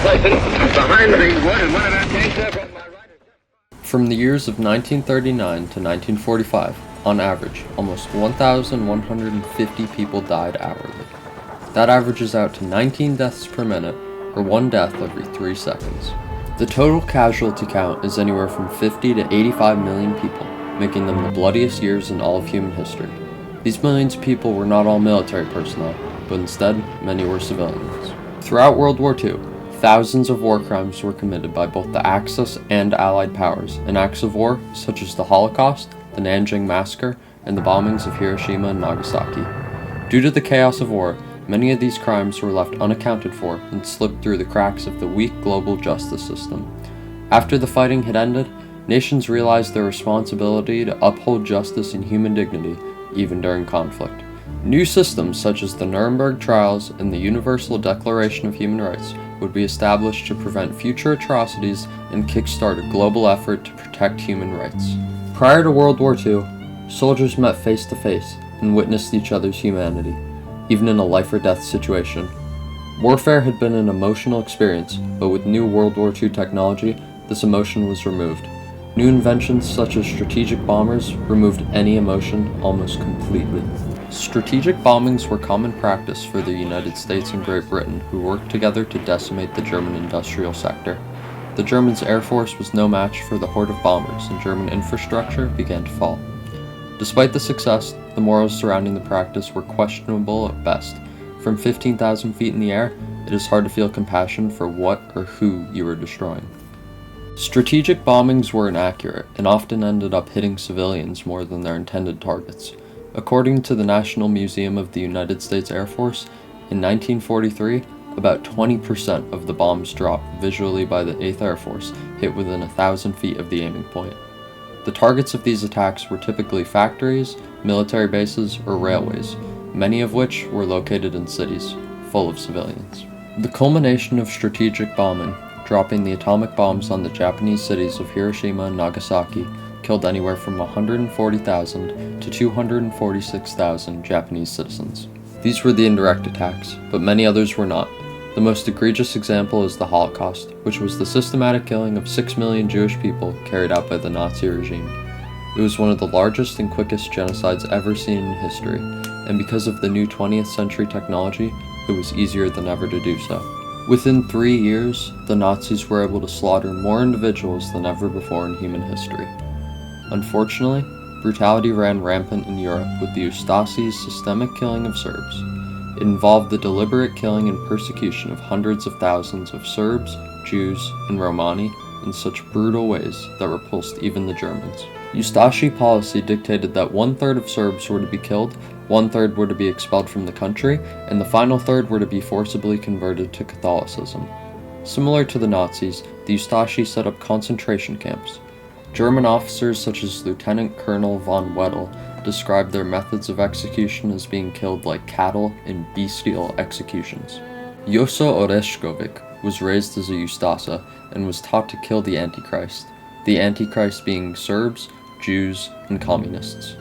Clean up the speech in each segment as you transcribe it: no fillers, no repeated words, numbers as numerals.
behind the wood and one of our tanks up on my right. From the years of 1939 to 1945, on average, almost 1,150 people died hourly. That averages out to 19 deaths per minute, or 1 death every 3 seconds. The total casualty count is anywhere from 50 to 85 million people, making them the bloodiest years in all of human history. These millions of people were not all military personnel, but instead, many were civilians. Throughout World War II, thousands of war crimes were committed by both the Axis and Allied powers in acts of war such as the Holocaust, the Nanjing Massacre, and the bombings of Hiroshima and Nagasaki. Due to the chaos of war, many of these crimes were left unaccounted for and slipped through the cracks of the weak global justice system. After the fighting had ended, nations realized their responsibility to uphold justice and human dignity, even during conflict. New systems such as the Nuremberg trials and the Universal Declaration of Human Rights would be established to prevent future atrocities and kickstart a global effort to protect human rights. Prior to World War II, soldiers met face to face and witnessed each other's humanity, even in a life-or-death situation. Warfare had been an emotional experience, but with new World War II technology, this emotion was removed. New inventions such as strategic bombers removed any emotion almost completely. Strategic bombings were common practice for the United States and Great Britain, who worked together to decimate the German industrial sector. The Germans' air force was no match for the horde of bombers, and German infrastructure began to fall. Despite the success, the morals surrounding the practice were questionable at best. From 15,000 feet in the air, it is hard to feel compassion for what or who you were destroying. Strategic bombings were inaccurate and often ended up hitting civilians more than their intended targets. According to the National Museum of the United States Air Force, in 1943, about 20% of the bombs dropped visually by the 8th Air Force hit within 1,000 feet of the aiming point. The targets of these attacks were typically factories, military bases, or railways, many of which were located in cities full of civilians. The culmination of strategic bombing, dropping the atomic bombs on the Japanese cities of Hiroshima and Nagasaki, killed anywhere from 140,000 to 246,000 Japanese citizens. These were the indirect attacks, but many others were not. The most egregious example is the Holocaust, which was the systematic killing of 6 million Jewish people carried out by the Nazi regime. It was one of the largest and quickest genocides ever seen in history, and because of the new 20th century technology, it was easier than ever to do so. Within 3 years, the Nazis were able to slaughter more individuals than ever before in human history. Unfortunately, brutality ran rampant in Europe with the Ustasi's systemic killing of Serbs. It involved the deliberate killing and persecution of hundreds of thousands of Serbs, Jews, and Romani in such brutal ways that repulsed even the Germans. Ustashi policy dictated that 1/3 of Serbs were to be killed, 1/3 were to be expelled from the country, and the final third were to be forcibly converted to Catholicism. Similar to the Nazis, the Ustashi set up concentration camps. German officers such as Lieutenant Colonel von Wedel described their methods of execution as being killed like cattle in bestial executions. Joso Orešković was raised as a Ustasa and was taught to kill the Antichrist being Serbs, Jews, and communists.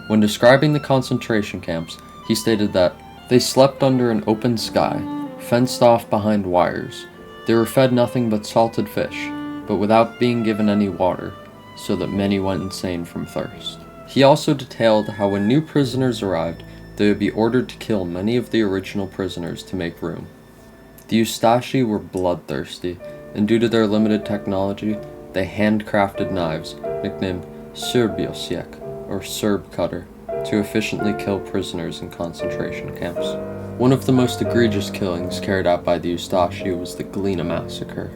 When describing the concentration camps, he stated that they slept under an open sky, fenced off behind wires. They were fed nothing but salted fish, but without being given any water, so that many went insane from thirst. He also detailed how when new prisoners arrived, they would be ordered to kill many of the original prisoners to make room. The Ustashi were bloodthirsty, and due to their limited technology, they handcrafted knives, nicknamed Srbiosjek, or Serb cutter, to efficiently kill prisoners in concentration camps. One of the most egregious killings carried out by the Ustashi was the Glina massacre.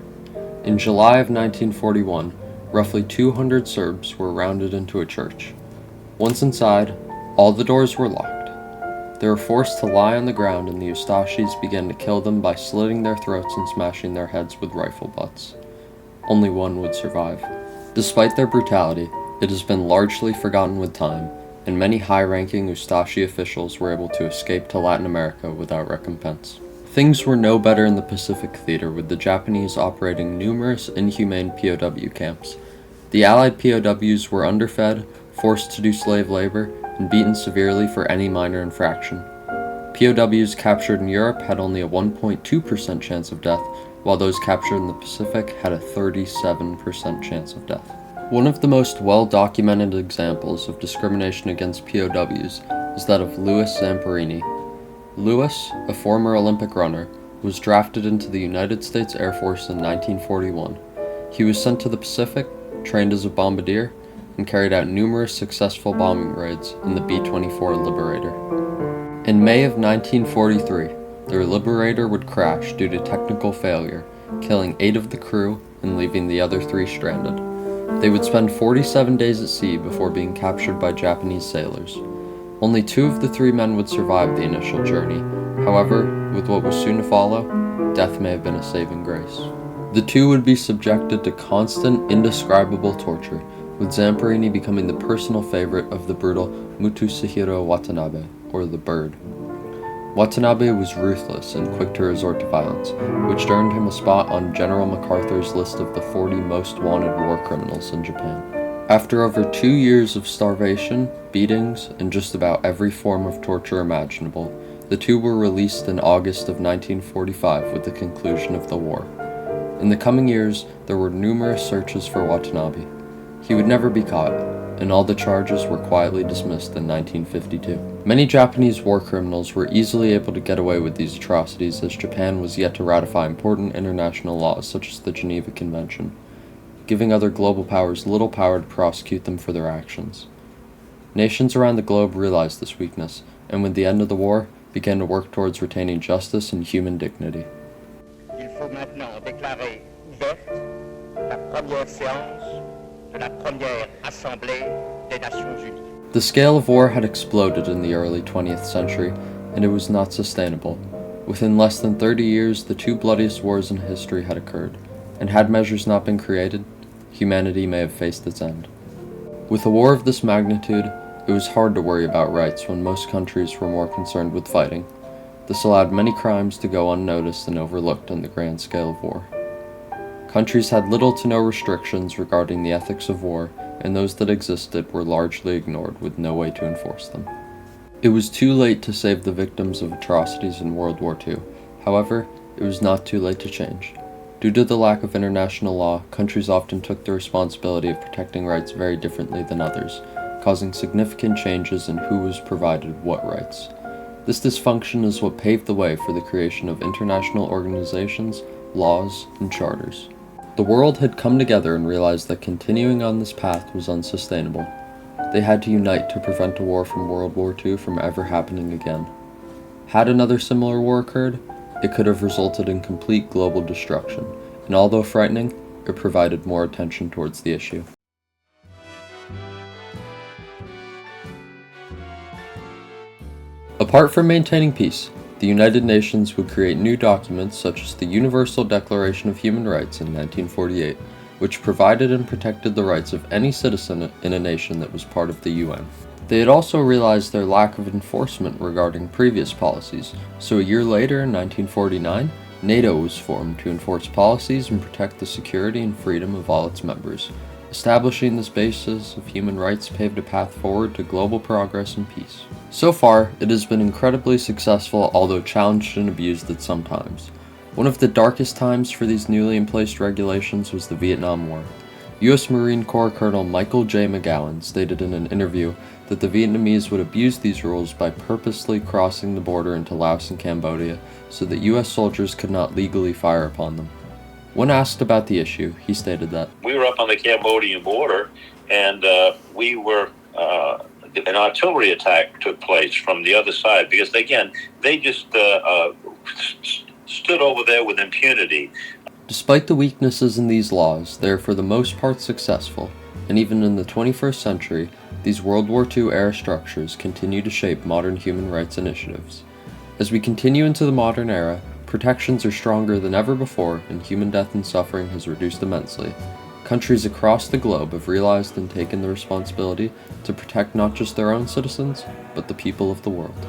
In July of 1941, roughly 200 Serbs were rounded into a church. Once inside, all the doors were locked. They were forced to lie on the ground, and the Ustashis began to kill them by slitting their throats and smashing their heads with rifle butts. Only one would survive. Despite their brutality, it has been largely forgotten with time, and many high-ranking Ustashi officials were able to escape to Latin America without recompense. Things were no better in the Pacific Theater, with the Japanese operating numerous inhumane POW camps. The Allied POWs were underfed, forced to do slave labor, and beaten severely for any minor infraction. POWs captured in Europe had only a 1.2% chance of death, while those captured in the Pacific had a 37% chance of death. One of the most well-documented examples of discrimination against POWs is that of Louis Zamperini. Louis, a former Olympic runner, was drafted into the United States Air Force in 1941. He was sent to the Pacific, trained as a bombardier, and carried out numerous successful bombing raids in the B-24 Liberator. In May of 1943, their Liberator would crash due to technical failure, killing 8 of the crew and leaving the other 3 stranded. They would spend 47 days at sea before being captured by Japanese sailors. Only 2 of the 3 men would survive the initial journey. However, with what was soon to follow, death may have been a saving grace. The 2 would be subjected to constant, indescribable torture, with Zamperini becoming the personal favorite of the brutal Mutsuhiro Watanabe, or the Bird. Watanabe was ruthless and quick to resort to violence, which earned him a spot on General MacArthur's list of the 40 most wanted war criminals in Japan. After over 2 years of starvation, beatings, and just about every form of torture imaginable, the 2 were released in August of 1945 with the conclusion of the war. In the coming years, there were numerous searches for Watanabe. He would never be caught, and all the charges were quietly dismissed in 1952. Many Japanese war criminals were easily able to get away with these atrocities, as Japan was yet to ratify important international laws such as the Geneva Convention, giving other global powers little power to prosecute them for their actions. Nations around the globe realized this weakness, and with the end of the war, began to work towards retaining justice and human dignity. Il faut maintenant déclarer ouverte la première séance de la première Assemblée des Nations Unies. The scale of war had exploded in the early 20th century, and it was not sustainable. Within less than 30 years, the 2 bloodiest wars in history had occurred, and had measures not been created, humanity may have faced its end. With a war of this magnitude, it was hard to worry about rights when most countries were more concerned with fighting. This allowed many crimes to go unnoticed and overlooked on the grand scale of war. Countries had little to no restrictions regarding the ethics of war, and those that existed were largely ignored with no way to enforce them. It was too late to save the victims of atrocities in World War II. However, it was not too late to change. Due to the lack of international law, countries often took the responsibility of protecting rights very differently than others, causing significant changes in who was provided what rights. This dysfunction is what paved the way for the creation of international organizations, laws, and charters. The world had come together and realized that continuing on this path was unsustainable. They had to unite to prevent a war from World War II from ever happening again. Had another similar war occurred, it could have resulted in complete global destruction, and although frightening, it provided more attention towards the issue. Apart from maintaining peace, the United Nations would create new documents such as the Universal Declaration of Human Rights in 1948, which provided and protected the rights of any citizen in a nation that was part of the UN. They had also realized their lack of enforcement regarding previous policies, so a year later in 1949, NATO was formed to enforce policies and protect the security and freedom of all its members. Establishing this basis of human rights paved a path forward to global progress and peace. So far, it has been incredibly successful, although challenged and abused at some times. One of the darkest times for these newly emplaced regulations was the Vietnam War. U.S. Marine Corps Colonel Michael J. McGowan stated in an interview that the Vietnamese would abuse these rules by purposely crossing the border into Laos and Cambodia so that U.S. soldiers could not legally fire upon them. When asked about the issue, he stated that, "We were up on the Cambodian border, and an artillery attack took place from the other side because, again, they just stood over there with impunity." Despite the weaknesses in these laws, they are for the most part successful, and even in the 21st century, these World War II-era structures continue to shape modern human rights initiatives. As we continue into the modern era, protections are stronger than ever before, and human death and suffering has reduced immensely. Countries across the globe have realized and taken the responsibility to protect not just their own citizens, but the people of the world.